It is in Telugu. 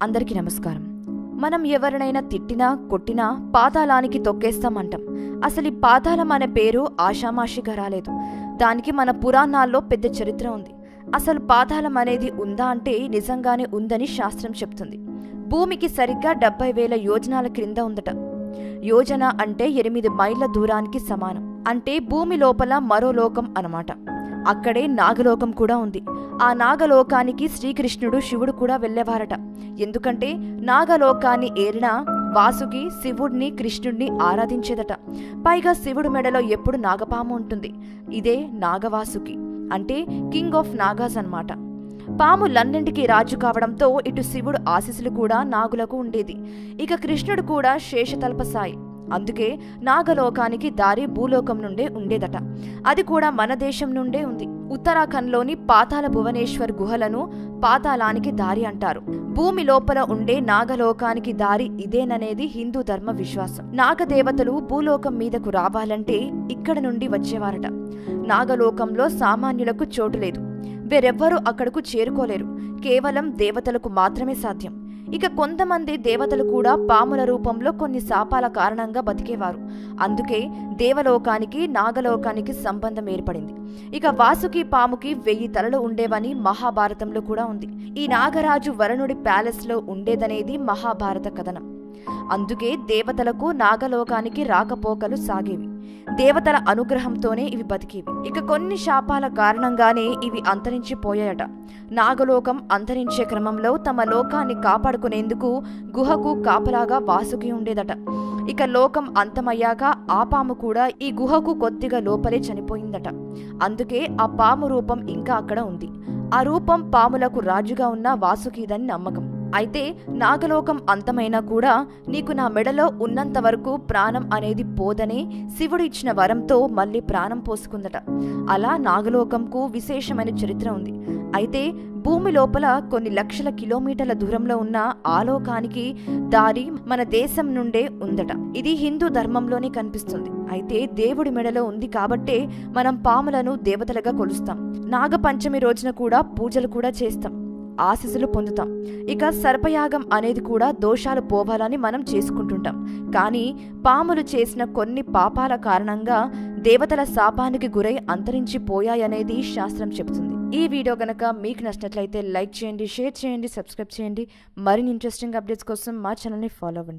అందరికీ నమస్కారం. మనం ఎవరినైనా తిట్టినా కొట్టినా పాతాళానికి తొక్కేస్తామంటాం. అసలు ఈ పాతాళం అనే పేరు ఆషామాషిగా రాలేదు. దానికి మన పురాణాల్లో పెద్ద చరిత్ర ఉంది. అసలు పాతాళం అనేది ఉందా అంటే నిజంగానే ఉందని శాస్త్రం చెప్తుంది. భూమికి సరిగ్గా 70,000 యోజనాల క్రింద ఉందట. యోజన అంటే 8 మైళ్ళ దూరానికి సమానం. అంటే భూమి లోపల మరో లోకం అన్నమాట. అక్కడే నాగలోకం కూడా ఉంది. ఆ నాగలోకానికి శ్రీకృష్ణుడు శివుడు కూడా వెళ్లేవారట. ఎందుకంటే నాగలోకాన్ని ఏరిన వాసుకి శివుడిని కృష్ణుడిని ఆరాధించేదట. పైగా శివుడు మెడలో ఎప్పుడు నాగపాము ఉంటుంది. ఇదే నాగవాసుకి అంటే కింగ్ ఆఫ్ నాగాస్ అన్నమాట. పాములన్నింటికీ రాజు కావడంతో ఇటు శివుడు ఆశీస్సులు కూడా నాగులకు ఉండేది. ఇక కృష్ణుడు కూడా శేషతల్పసాయి. అందుకే నాగలోకానికి దారి భూలోకం నుండే ఉండేదట. అది కూడా మన దేశం నుండే ఉంది. ఉత్తరాఖండ్లోని పాతాళ భువనేశ్వర్ గుహలను పాతాళానికి దారి అంటారు. భూమి లోపల ఉండే నాగలోకానికి దారి ఇదేననేది హిందూ ధర్మ విశ్వాసం. నాగదేవతలు భూలోకం మీదకు రావాలంటే ఇక్కడ నుండి వచ్చేవారట. నాగలోకంలో సామాన్యులకు చోటు లేదు. వేరెవ్వరూ అక్కడకు చేరుకోలేరు. కేవలం దేవతలకు మాత్రమే సాధ్యం. ఇక కొంతమంది దేవతలు కూడా పాముల రూపంలో కొన్ని శాపాల కారణంగా బతికేవారు. అందుకే దేవలోకానికి నాగలోకానికి సంబంధం ఏర్పడింది. ఇక వాసుకి పాముకి 1000 తలలు ఉండేవని మహాభారతంలో కూడా ఉంది. ఈ నాగరాజు వరుణుడి ప్యాలెస్లో ఉండేదనేది మహాభారత కథనం. అందుకే దేవతలకు నాగలోకానికి రాకపోకలు సాగేవి. దేవతల అనుగ్రహంతోనే ఇవి బతికేవి. ఇక కొన్ని శాపాల కారణంగానే ఇవి అంతరించిపోయాయట. నాగలోకం అంతరించే క్రమంలో తమ లోకాన్ని కాపాడుకునేందుకు గుహకు కాపలాగా వాసుకి ఉండేదట. ఇక లోకం అంతమయ్యాక ఆ పాము కూడా ఈ గుహకు కొద్దిగా లోపలే చనిపోయిందట. అందుకే ఆ పాము రూపం ఇంకా అక్కడ ఉంది. ఆ రూపం పాములకు రాజుగా ఉన్న వాసుకిదని నమ్మకం. అయితే నాగలోకం అంతమైనా కూడా నీకు నా మెడలో ఉన్నంత వరకు ప్రాణం అనేది పోదనే శివుడు ఇచ్చిన వరంతో మళ్ళీ ప్రాణం పోసుకుందట. అలా నాగలోకంకు విశేషమైన చరిత్ర ఉంది. అయితే భూమి లోపల కొన్ని లక్షల కిలోమీటర్ల దూరంలో ఉన్న ఆలోకానికి దారి మన దేశం నుండే ఉందట. ఇది హిందూ ధర్మంలోనే కనిపిస్తుంది. అయితే దేవుడి మెడలో ఉంది కాబట్టే మనం పాములను దేవతలుగా కొలుస్తాం. నాగపంచమి రోజున కూడా పూజలు కూడా చేస్తాం, ఆశీస్సులు పొందుతాం. ఇక సర్పయాగం అనేది కూడా దోషాలు పోవాలని మనం చేసుకుంటుంటాం. కానీ పాములు చేసిన కొన్ని పాపాల కారణంగా దేవతల శాపానికి గురై అంతరించిపోయాయనేది శాస్త్రం చెబుతుంది. ఈ వీడియో గనక మీకు నచ్చినట్లయితే లైక్ చేయండి, షేర్ చేయండి, సబ్స్క్రైబ్ చేయండి. మరిన్ని ఇంట్రెస్టింగ్ అప్డేట్స్ కోసం మా ఛానల్ని ఫాలో అవ్వండి.